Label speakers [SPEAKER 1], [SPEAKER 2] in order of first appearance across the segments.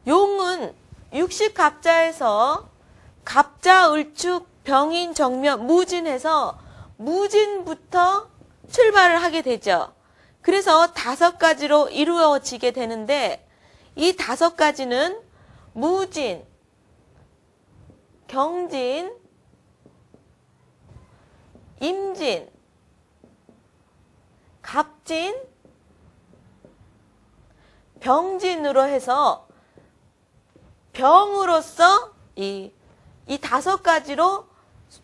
[SPEAKER 1] 용은 육식갑자에서 갑자, 을축, 병인, 정묘, 무진해서 무진부터 출발을 하게 되죠. 그래서 5가지로 이루어지게 되는데 이 5가지는 무진, 경진, 임진, 갑진, 병진으로 해서 병으로서 이 5가지로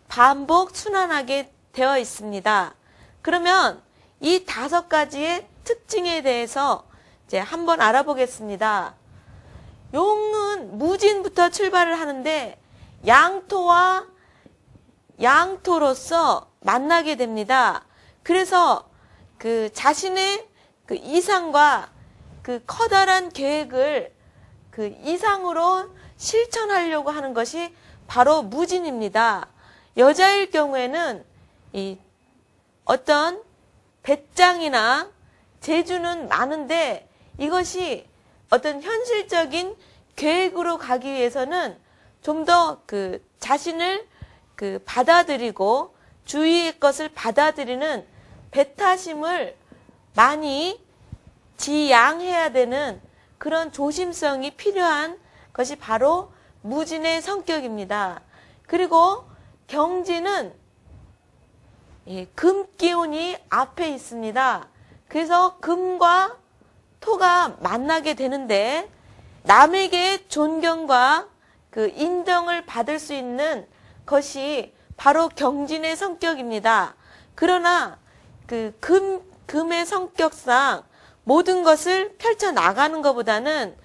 [SPEAKER 1] 반복 순환하게 되어 있습니다. 그러면 이 5가지의 특징에 대해서 이제 한번 알아보겠습니다. 용은 무진부터 출발을 하는데 양토와 양토로서 만나게 됩니다. 그래서 그 자신의 그 이상과 그 커다란 계획을 그 이상으로 실천하려고 하는 것이 바로 무진입니다. 여자일 경우에는 이 어떤 배짱이나 재주는 많은데 이것이 어떤 현실적인 계획으로 가기 위해서는 좀 더 그 자신을 그 받아들이고 주위의 것을 받아들이는 배타심을 많이 지양해야 되는 그런 조심성이 필요한 것이 바로 무진의 성격입니다. 그리고 경진은 금 기운이 앞에 있습니다. 그래서 금과 토가 만나게 되는데 남에게 존경과 그 인정을 받을 수 있는 것이 바로 경진의 성격입니다. 그러나 그 금의 성격상 모든 것을 펼쳐 나가는 것보다는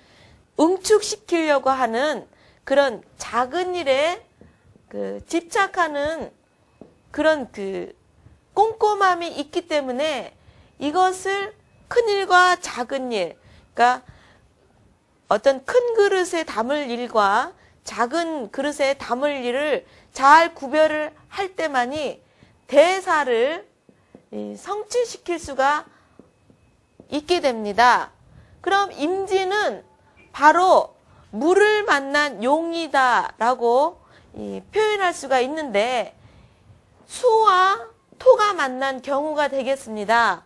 [SPEAKER 1] 응축시키려고 하는 그런 작은 일에 그 집착하는 그런 그 꼼꼼함이 있기 때문에 이것을 큰 일과 작은 일, 그러니까 어떤 큰 그릇에 담을 일과 작은 그릇에 담을 일을 잘 구별을 할 때만이 대사를 성취시킬 수가 있게 됩니다. 그럼 임진은 바로 물을 만난 용이다라고 표현할 수가 있는데 수와 토가 만난 경우가 되겠습니다.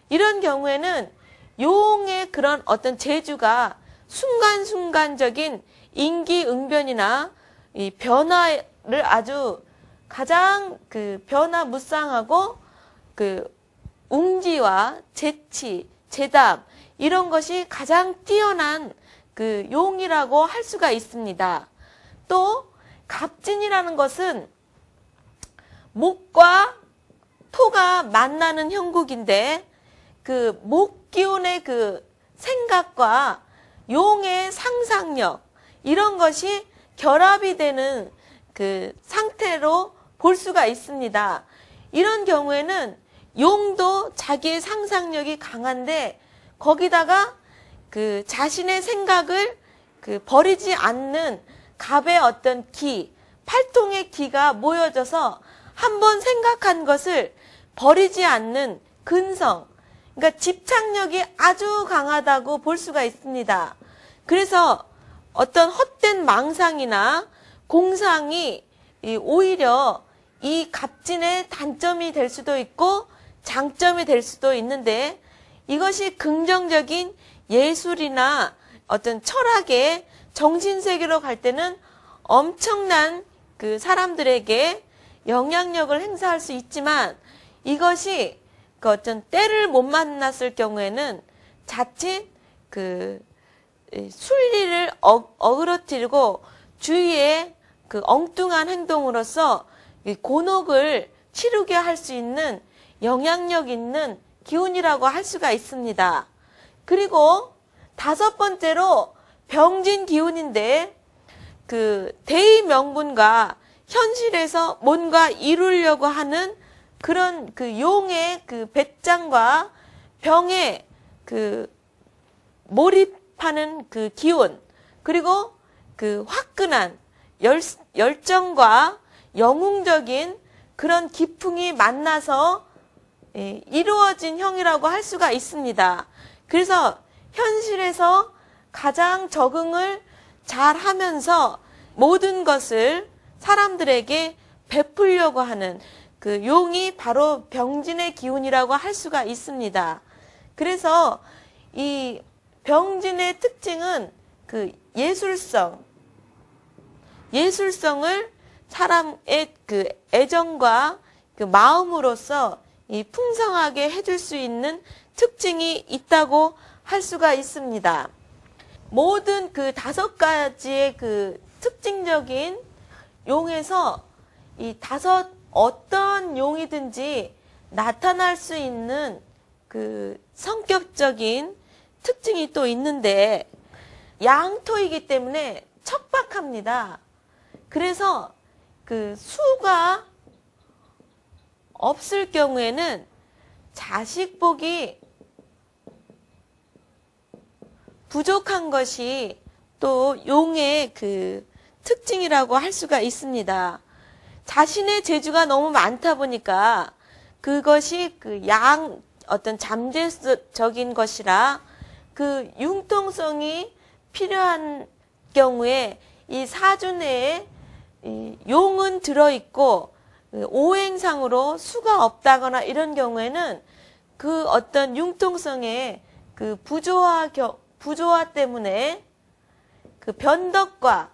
[SPEAKER 1] 이런 경우에는 용의 그런 어떤 재주가 순간순간적인 인기응변이나 이 변화를 아주 가장 그 변화무쌍하고 그 웅지와 재치, 재담 이런 것이 가장 뛰어난 그 용이라고 할 수가 있습니다. 또 갑진이라는 것은 목과 토가 만나는 형국인데 그 목 기운의 그 생각과 용의 상상력 이런 것이 결합이 되는 그 상태로 볼 수가 있습니다. 이런 경우에는 용도 자기의 상상력이 강한데 거기다가 그 자신의 생각을 그 버리지 않는 갑의 어떤 기, 팔통의 기가 모여져서 한번 생각한 것을 버리지 않는 근성, 그러니까 집착력이 아주 강하다고 볼 수가 있습니다. 그래서 어떤 헛된 망상이나 공상이 오히려 이 갑진의 단점이 될 수도 있고 장점이 될 수도 있는데 이것이 긍정적인 예술이나 어떤 철학의 정신세계로 갈 때는 엄청난 그 사람들에게 영향력을 행사할 수 있지만 이것이 그 어떤 때를 못 만났을 경우에는 자칫 그 순리를 어그러뜨리고 주위에 그 엉뚱한 행동으로서 곤혹을 치르게 할 수 있는 영향력 있는 기운이라고 할 수가 있습니다. 그리고 5번째로 병진 기운인데 그 대의명분과 현실에서 뭔가 이루려고 하는 그런 그 용의 그 배짱과 병의 그 몰입하는 그 기운 그리고 그 화끈한 열정과 영웅적인 그런 기풍이 만나서 이루어진 형이라고 할 수가 있습니다. 그래서 현실에서 가장 적응을 잘하면서 모든 것을 사람들에게 베풀려고 하는 그 용이 바로 병진의 기운이라고 할 수가 있습니다. 그래서 이 병진의 특징은 그 예술성을 사람의 그 애정과 그 마음으로써 이 풍성하게 해줄 수 있는 특징이 있다고 할 수가 있습니다. 모든 그 5가지의 그 특징적인 용에서 이 어떤 용이든지 나타날 수 있는 그 성격적인 특징이 또 있는데 양토이기 때문에 척박합니다. 그래서 그 수가 없을 경우에는 자식복이 부족한 것이 또 용의 그 특징이라고 할 수가 있습니다. 자신의 재주가 너무 많다 보니까 그것이 그 어떤 잠재적인 것이라 그 융통성이 필요한 경우에 이 사주 내에 이 용은 들어있고 오행상으로 수가 없다거나 이런 경우에는 그 어떤 융통성의 그 부조화 때문에 그 변덕과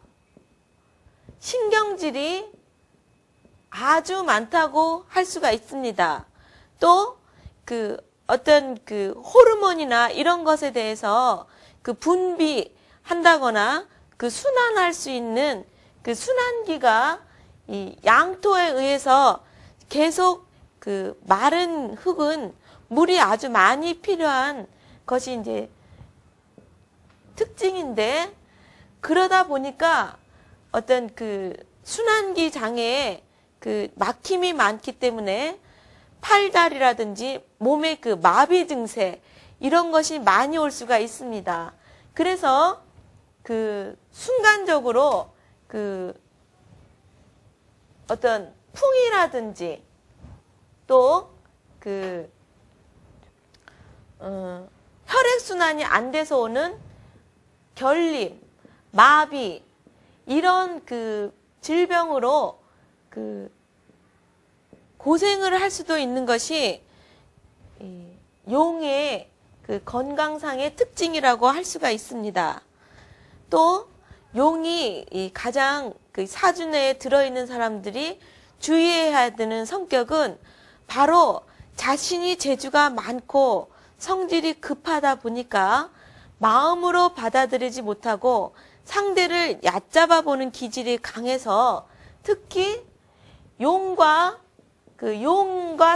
[SPEAKER 1] 신경질이 아주 많다고 할 수가 있습니다. 또 그 어떤 그 호르몬이나 이런 것에 대해서 그 분비한다거나 그 순환할 수 있는 그 순환기가 이 양토에 의해서 계속 그 마른 흙은 물이 아주 많이 필요한 것이 이제 특징인데, 그러다 보니까 어떤 그 순환기 장애에 그 막힘이 많기 때문에 팔다리라든지 몸의 그 마비 증세 이런 것이 많이 올 수가 있습니다. 그래서 그 순간적으로 그 어떤 풍이라든지 또 그 혈액순환이 안 돼서 오는 결림, 마비 이런 그 질병으로 그 고생을 할 수도 있는 것이 용의 그 건강상의 특징이라고 할 수가 있습니다. 또 용이 가장 그 사주 내에 들어있는 사람들이 주의해야 되는 성격은 바로 자신이 재주가 많고 성질이 급하다 보니까 마음으로 받아들이지 못하고 상대를 얕잡아 보는 기질이 강해서 특히 용과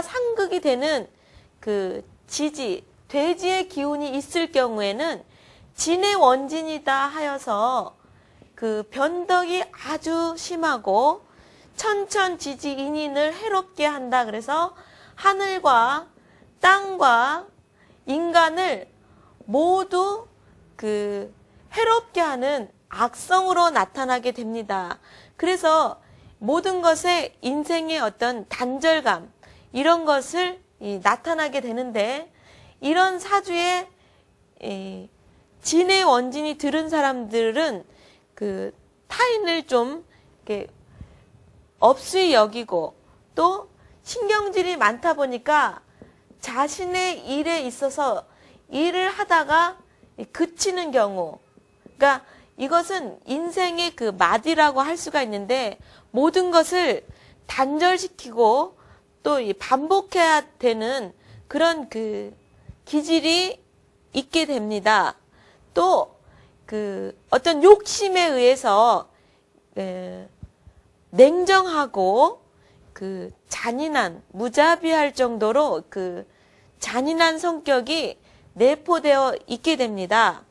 [SPEAKER 1] 상극이 되는 그 돼지의 기운이 있을 경우에는 진의 원진이다 하여서 그 변덕이 아주 심하고 천천지지인인을 해롭게 한다. 그래서 하늘과 땅과 인간을 모두 그 해롭게 하는 악성으로 나타나게 됩니다. 그래서 모든 것에 인생의 어떤 단절감 이런 것을 나타나게 되는데, 이런 사주에 진의 원진이 들은 사람들은 그 타인을 좀 이렇게 업수히 여기고 또 신경질이 많다 보니까 자신의 일에 있어서 일을 하다가 그치는 경우, 그러니까 이것은 인생의 그 마디라고 할 수가 있는데 모든 것을 단절시키고 또 반복해야 되는 그런 그 기질이 있게 됩니다. 또 그 어떤 욕심에 의해서 냉정하고 그 잔인한 무자비할 정도로 그 잔인한 성격이 내포되어 있게 됩니다.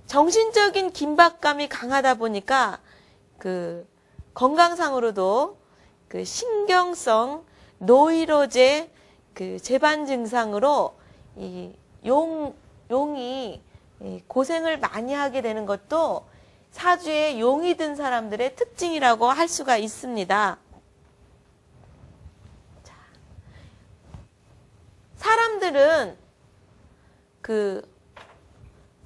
[SPEAKER 1] 정신적인 긴박감이 강하다 보니까 그 건강상으로도 그 신경성 노이로제 그 재반 증상으로 이 용이 고생을 많이 하게 되는 것도 사주에 용이 든 사람들의 특징이라고 할 수가 있습니다. 자, 사람들은 그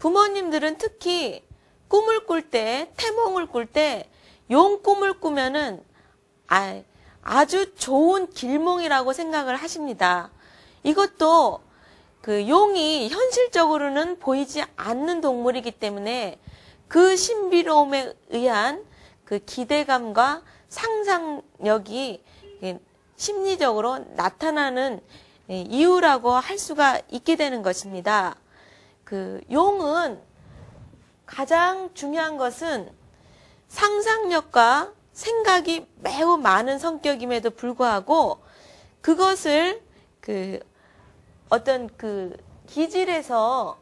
[SPEAKER 1] 부모님들은 특히 꿈을 꿀 때, 태몽을 꿀 때 용 꿈을 꾸면은 아주 좋은 길몽이라고 생각을 하십니다. 이것도 그 용이 현실적으로는 보이지 않는 동물이기 때문에 그 신비로움에 의한 그 기대감과 상상력이 심리적으로 나타나는 이유라고 할 수가 있게 되는 것입니다. 그 용은 가장 중요한 것은 상상력과 생각이 매우 많은 성격임에도 불구하고 그것을 그 어떤 그 기질에서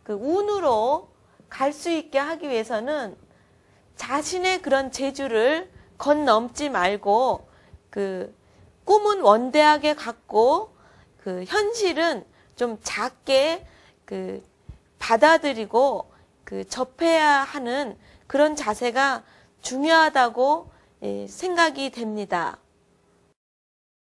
[SPEAKER 1] 그 운으로 갈 수 있게 하기 위해서는 자신의 그런 재주를 건넘지 말고 그 꿈은 원대하게 갖고 그 현실은 좀 작게 그 받아들이고 그 접해야 하는 그런 자세가 중요하다고 생각이 됩니다.